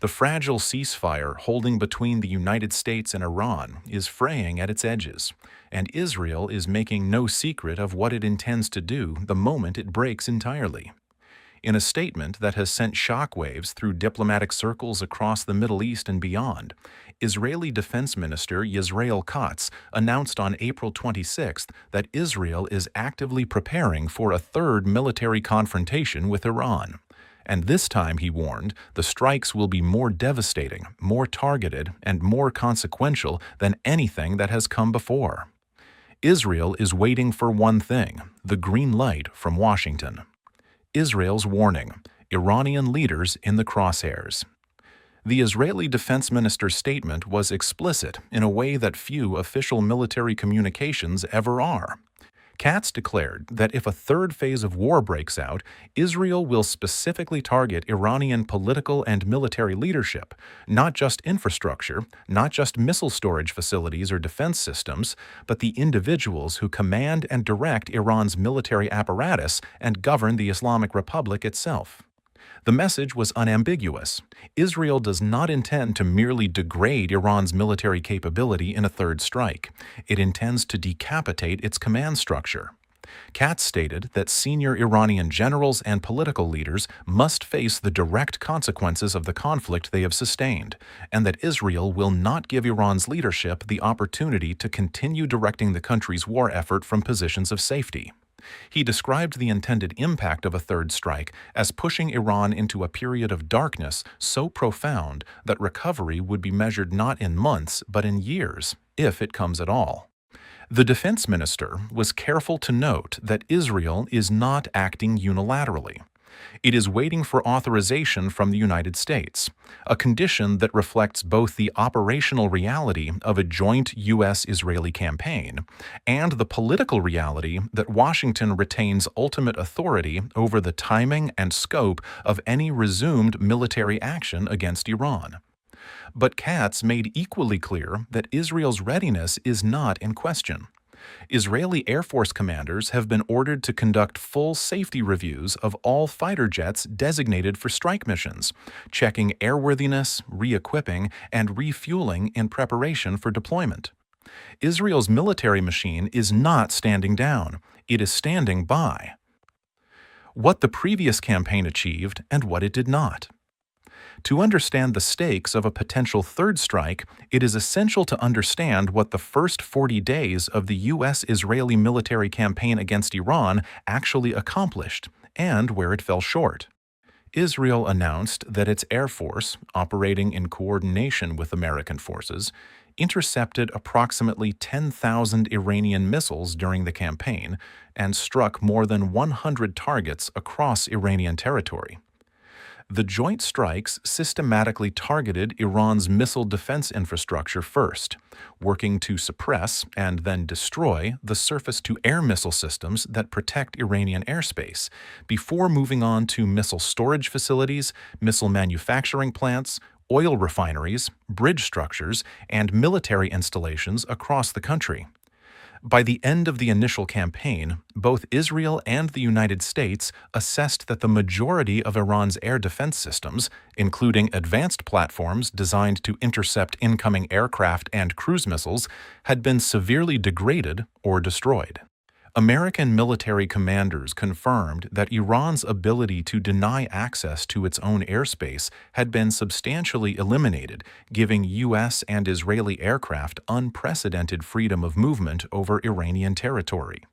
The fragile ceasefire holding between the United States and Iran is fraying at its edges, and Israel is making no secret of what it intends to do the moment it breaks entirely. In a statement that has sent shockwaves through diplomatic circles across the Middle East and beyond, Israeli Defense Minister Yisrael Katz announced on April 26th that Israel is actively preparing for a third military confrontation with Iran. And this time, he warned, the strikes will be more devastating, more targeted, and more consequential than anything that has come before. Israel is waiting for one thing: the green light from Washington. Israel's warning: Iranian leaders in the crosshairs. The Israeli Defense Minister's statement was explicit in a way that few official military communications ever are. Katz declared that if a third phase of war breaks out, Israel will specifically target Iranian political and military leadership, not just infrastructure, not just missile storage facilities or defense systems, but the individuals who command and direct Iran's military apparatus and govern the Islamic Republic itself. The message was unambiguous. Israel does not intend to merely degrade Iran's military capability in a third strike. It intends to decapitate its command structure. Katz stated that senior Iranian generals and political leaders must face the direct consequences of the conflict they have sustained, and that Israel will not give Iran's leadership the opportunity to continue directing the country's war effort from positions of safety. He described the intended impact of a third strike as pushing Iran into a period of darkness so profound that recovery would be measured not in months but in years, if it comes at all. The defense minister was careful to note that Israel is not acting unilaterally. It is waiting for authorization from the United States, a condition that reflects both the operational reality of a joint U.S.-Israeli campaign and the political reality that Washington retains ultimate authority over the timing and scope of any resumed military action against Iran. But Katz made equally clear that Israel's readiness is not in question. Israeli Air Force commanders have been ordered to conduct full safety reviews of all fighter jets designated for strike missions, checking airworthiness, re-equipping, and refueling in preparation for deployment. Israel's military machine is not standing down. It is standing by. What the previous campaign achieved and what it did not. To understand the stakes of a potential third strike, it is essential to understand what the first 40 days of the U.S.-Israeli military campaign against Iran actually accomplished, and where it fell short. Israel announced that its Air Force, operating in coordination with American forces, intercepted approximately 10,000 Iranian missiles during the campaign and struck more than 100 targets across Iranian territory. The joint strikes systematically targeted Iran's missile defense infrastructure first, working to suppress and then destroy the surface-to-air missile systems that protect Iranian airspace, before moving on to missile storage facilities, missile manufacturing plants, oil refineries, bridge structures, and military installations across the country. By the end of the initial campaign, both Israel and the United States assessed that the majority of Iran's air defense systems, including advanced platforms designed to intercept incoming aircraft and cruise missiles, had been severely degraded or destroyed. American military commanders confirmed that Iran's ability to deny access to its own airspace had been substantially eliminated, giving U.S. and Israeli aircraft unprecedented freedom of movement over Iranian territory.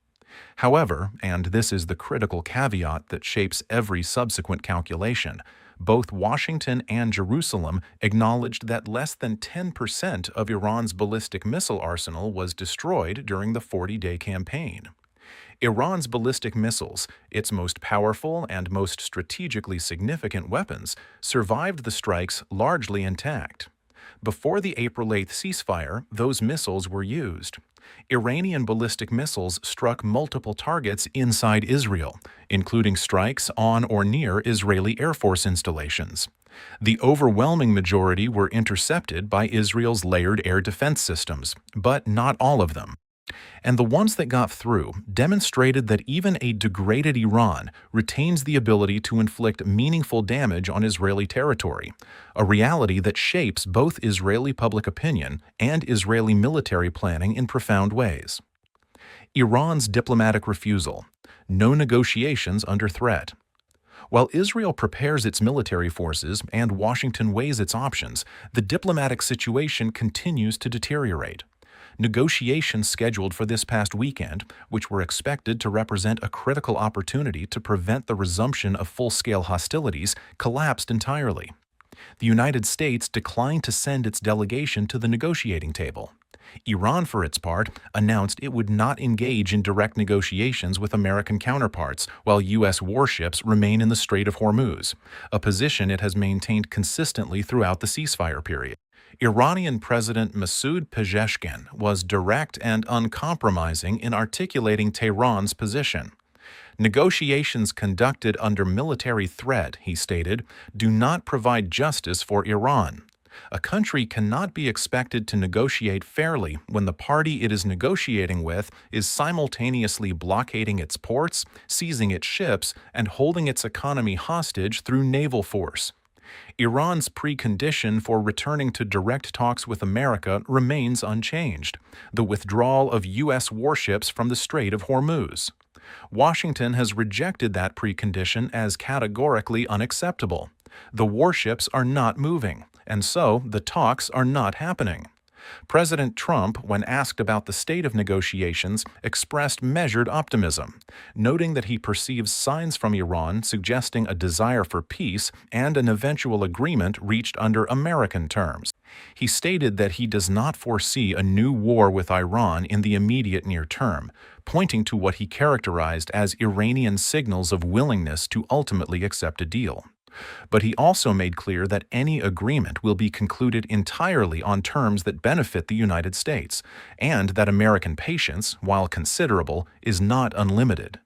However, and this is the critical caveat that shapes every subsequent calculation, both Washington and Jerusalem acknowledged that less than 10% of Iran's ballistic missile arsenal was destroyed during the 40-day campaign. Iran's ballistic missiles, its most powerful and most strategically significant weapons, survived the strikes largely intact. Before the April 8th ceasefire, those missiles were used. Iranian ballistic missiles struck multiple targets inside Israel, including strikes on or near Israeli Air Force installations. The overwhelming majority were intercepted by Israel's layered air defense systems, but not all of them. And the ones that got through demonstrated that even a degraded Iran retains the ability to inflict meaningful damage on Israeli territory, a reality that shapes both Israeli public opinion and Israeli military planning in profound ways. Iran's diplomatic refusal. No negotiations under threat. While Israel prepares its military forces and Washington weighs its options, the diplomatic situation continues to deteriorate. Negotiations scheduled for this past weekend, which were expected to represent a critical opportunity to prevent the resumption of full-scale hostilities, collapsed entirely. The United States declined to send its delegation to the negotiating table. Iran, for its part, announced it would not engage in direct negotiations with American counterparts while U.S. warships remain in the Strait of Hormuz, a position it has maintained consistently throughout the ceasefire period. Iranian President Masoud Pezeshkian was direct and uncompromising in articulating Tehran's position. Negotiations conducted under military threat, he stated, do not provide justice for Iran. A country cannot be expected to negotiate fairly when the party it is negotiating with is simultaneously blockading its ports, seizing its ships, and holding its economy hostage through naval force. Iran's precondition for returning to direct talks with America remains unchanged: the withdrawal of U.S. warships from the Strait of Hormuz. Washington has rejected that precondition as categorically unacceptable. The warships are not moving, and so the talks are not happening. President Trump, when asked about the state of negotiations, expressed measured optimism, noting that he perceives signs from Iran suggesting a desire for peace and an eventual agreement reached under American terms. He stated that he does not foresee a new war with Iran in the immediate near term, pointing to what he characterized as Iranian signals of willingness to ultimately accept a deal. But he also made clear that any agreement will be concluded entirely on terms that benefit the United States, and that American patience, while considerable, is not unlimited.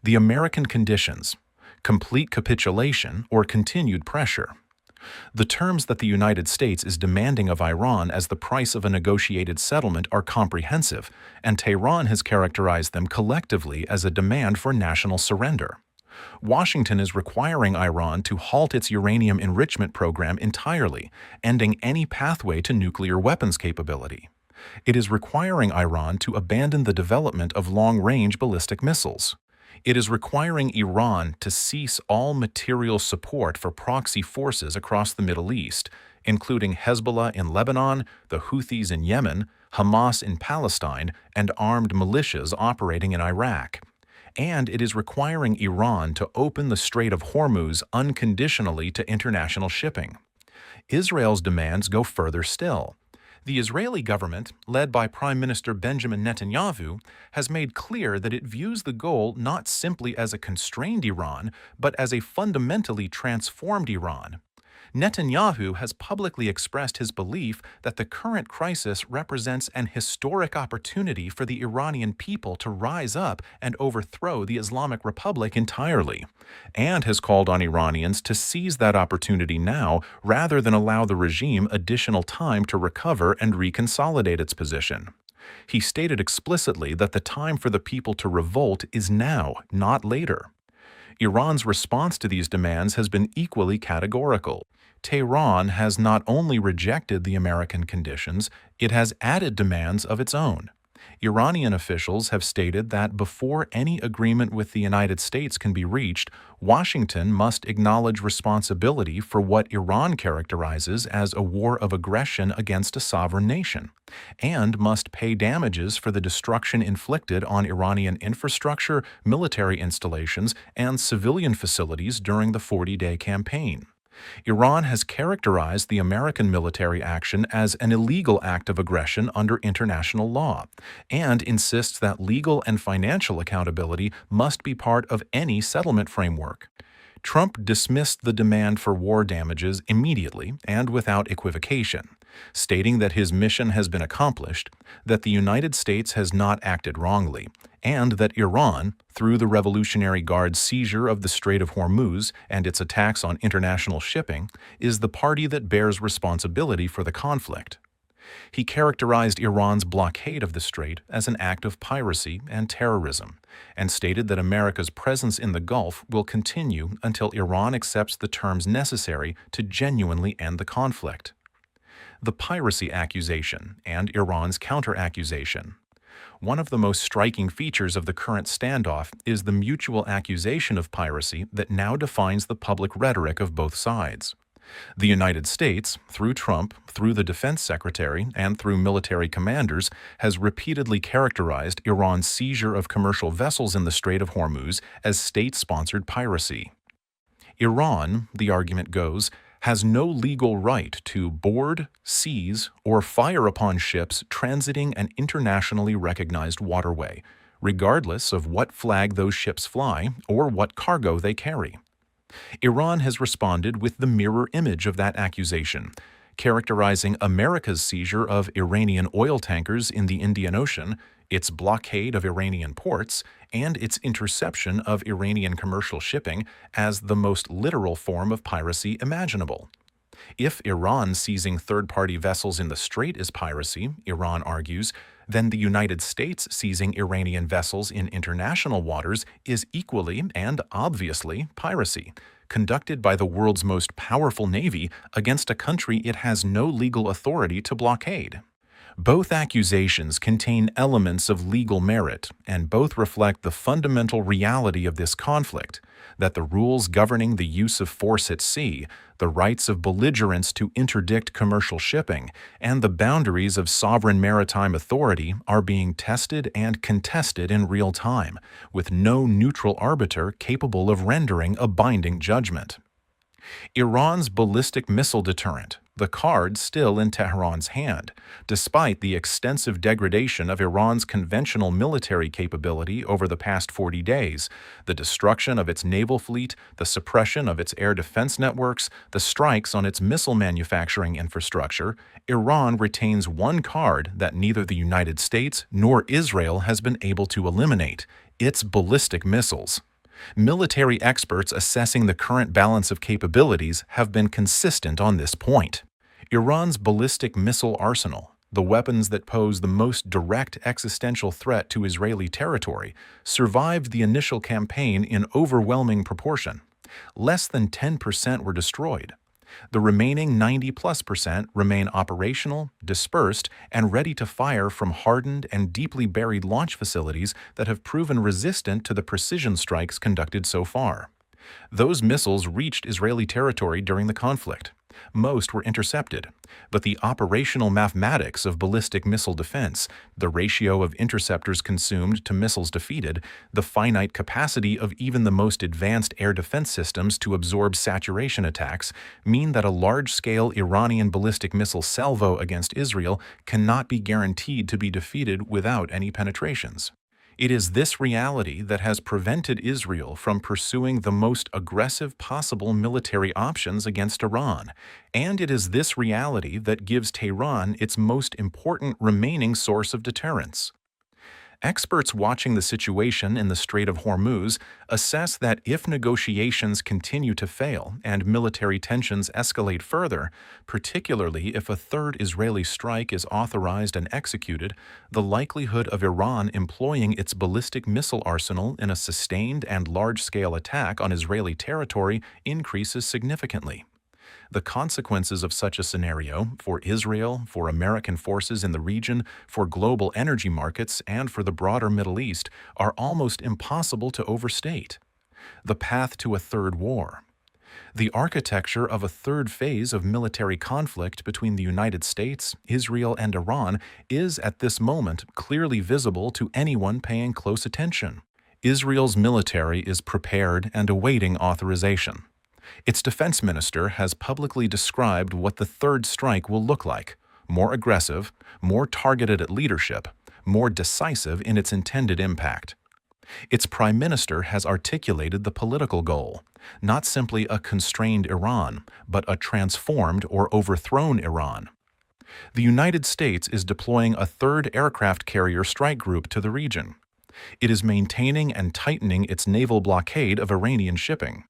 The American conditions: complete capitulation or continued pressure. The terms that the United States is demanding of Iran as the price of a negotiated settlement are comprehensive, and Tehran has characterized them collectively as a demand for national surrender. Washington is requiring Iran to halt its uranium enrichment program entirely, ending any pathway to nuclear weapons capability. It is requiring Iran to abandon the development of long-range ballistic missiles. It is requiring Iran to cease all material support for proxy forces across the Middle East, including Hezbollah in Lebanon, the Houthis in Yemen, Hamas in Palestine, and armed militias operating in Iraq. And it is requiring Iran to open the Strait of Hormuz unconditionally to international shipping. Israel's demands go further still. The Israeli government, led by Prime Minister Benjamin Netanyahu, has made clear that it views the goal not simply as a constrained Iran, but as a fundamentally transformed Iran. Netanyahu has publicly expressed his belief that the current crisis represents an historic opportunity for the Iranian people to rise up and overthrow the Islamic Republic entirely, and has called on Iranians to seize that opportunity now rather than allow the regime additional time to recover and reconsolidate its position. He stated explicitly that the time for the people to revolt is now, not later. Iran's response to these demands has been equally categorical. Tehran has not only rejected the American conditions, it has added demands of its own. Iranian officials have stated that before any agreement with the United States can be reached, Washington must acknowledge responsibility for what Iran characterizes as a war of aggression against a sovereign nation, and must pay damages for the destruction inflicted on Iranian infrastructure, military installations, and civilian facilities during the 40-day campaign. Iran has characterized the American military action as an illegal act of aggression under international law, and insists that legal and financial accountability must be part of any settlement framework. Trump dismissed the demand for war damages immediately and without equivocation, stating that his mission has been accomplished, that the United States has not acted wrongly, and that Iran, through the Revolutionary Guard's seizure of the Strait of Hormuz and its attacks on international shipping, is the party that bears responsibility for the conflict. He characterized Iran's blockade of the strait as an act of piracy and terrorism, and stated that America's presence in the Gulf will continue until Iran accepts the terms necessary to genuinely end the conflict. The piracy accusation and Iran's counter-accusation. One of the most striking features of the current standoff is the mutual accusation of piracy that now defines the public rhetoric of both sides. The United States, through Trump, through the Defense Secretary, and through military commanders, has repeatedly characterized Iran's seizure of commercial vessels in the Strait of Hormuz as state-sponsored piracy. Iran, the argument goes, has no legal right to board, seize, or fire upon ships transiting an internationally recognized waterway, regardless of what flag those ships fly or what cargo they carry. Iran has responded with the mirror image of that accusation, characterizing America's seizure of Iranian oil tankers in the Indian Ocean, its blockade of Iranian ports, and its interception of Iranian commercial shipping as the most literal form of piracy imaginable. If Iran seizing third-party vessels in the strait is piracy, Iran argues, then the United States seizing Iranian vessels in international waters is equally and obviously piracy, conducted by the world's most powerful navy against a country it has no legal authority to blockade. Both accusations contain elements of legal merit, and both reflect the fundamental reality of this conflict, that the rules governing the use of force at sea, the rights of belligerents to interdict commercial shipping, and the boundaries of sovereign maritime authority are being tested and contested in real time, with no neutral arbiter capable of rendering a binding judgment. Iran's ballistic missile deterrent, the card still in Tehran's hand, despite the extensive degradation of Iran's conventional military capability over the past 40 days, the destruction of its naval fleet, the suppression of its air defense networks, the strikes on its missile manufacturing infrastructure, Iran retains one card that neither the United States nor Israel has been able to eliminate: its ballistic missiles. Military experts assessing the current balance of capabilities have been consistent on this point. Iran's ballistic missile arsenal, the weapons that pose the most direct existential threat to Israeli territory, survived the initial campaign in overwhelming proportion. Less than 10% were destroyed. The remaining 90+% remain operational, dispersed, and ready to fire from hardened and deeply buried launch facilities that have proven resistant to the precision strikes conducted so far. Those missiles reached Israeli territory during the conflict. Most were intercepted, but the operational mathematics of ballistic missile defense, the ratio of interceptors consumed to missiles defeated, the finite capacity of even the most advanced air defense systems to absorb saturation attacks, mean that a large-scale Iranian ballistic missile salvo against Israel cannot be guaranteed to be defeated without any penetrations. It is this reality that has prevented Israel from pursuing the most aggressive possible military options against Iran, and it is this reality that gives Tehran its most important remaining source of deterrence. Experts watching the situation in the Strait of Hormuz assess that if negotiations continue to fail and military tensions escalate further, particularly if a third Israeli strike is authorized and executed, the likelihood of Iran employing its ballistic missile arsenal in a sustained and large-scale attack on Israeli territory increases significantly. The consequences of such a scenario for Israel, for American forces in the region, for global energy markets, and for the broader Middle East are almost impossible to overstate. The path to a third war. The architecture of a third phase of military conflict between the United States, Israel, and Iran is at this moment clearly visible to anyone paying close attention. Israel's military is prepared and awaiting authorization. Its defense minister has publicly described what the third strike will look like: more aggressive, more targeted at leadership, more decisive in its intended impact. Its prime minister has articulated the political goal: not simply a constrained Iran, but a transformed or overthrown Iran. The United States is deploying a third aircraft carrier strike group to the region. It is maintaining and tightening its naval blockade of Iranian shipping.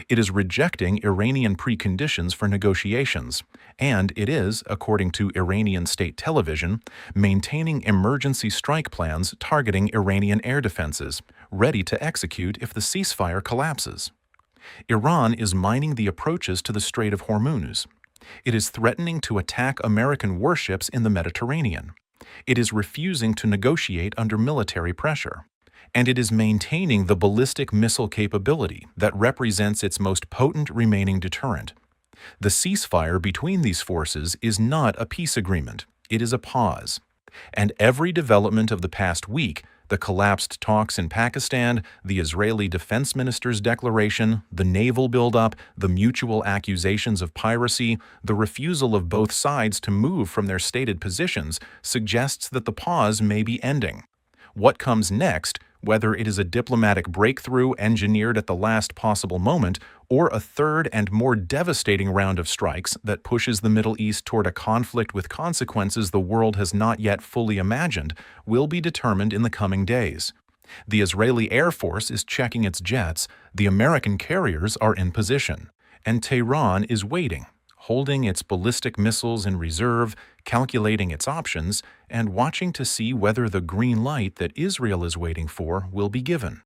It is rejecting Iranian preconditions for negotiations, and it is, according to Iranian state television, maintaining emergency strike plans targeting Iranian air defenses, ready to execute if the ceasefire collapses. Iran is mining the approaches to the Strait of Hormuz. It is threatening to attack American warships in the Mediterranean. It is refusing to negotiate under military pressure. And it is maintaining the ballistic missile capability that represents its most potent remaining deterrent. The ceasefire between these forces is not a peace agreement, it is a pause. And every development of the past week, the collapsed talks in Pakistan, the Israeli Defense Minister's declaration, the naval buildup, the mutual accusations of piracy, the refusal of both sides to move from their stated positions, suggests that the pause may be ending. What comes next, whether it is a diplomatic breakthrough engineered at the last possible moment, or a third and more devastating round of strikes that pushes the Middle East toward a conflict with consequences the world has not yet fully imagined, will be determined in the coming days. The Israeli Air Force is checking its jets, the American carriers are in position, and Tehran is waiting, holding its ballistic missiles in reserve, calculating its options, and watching to see whether the green light that Israel is waiting for will be given.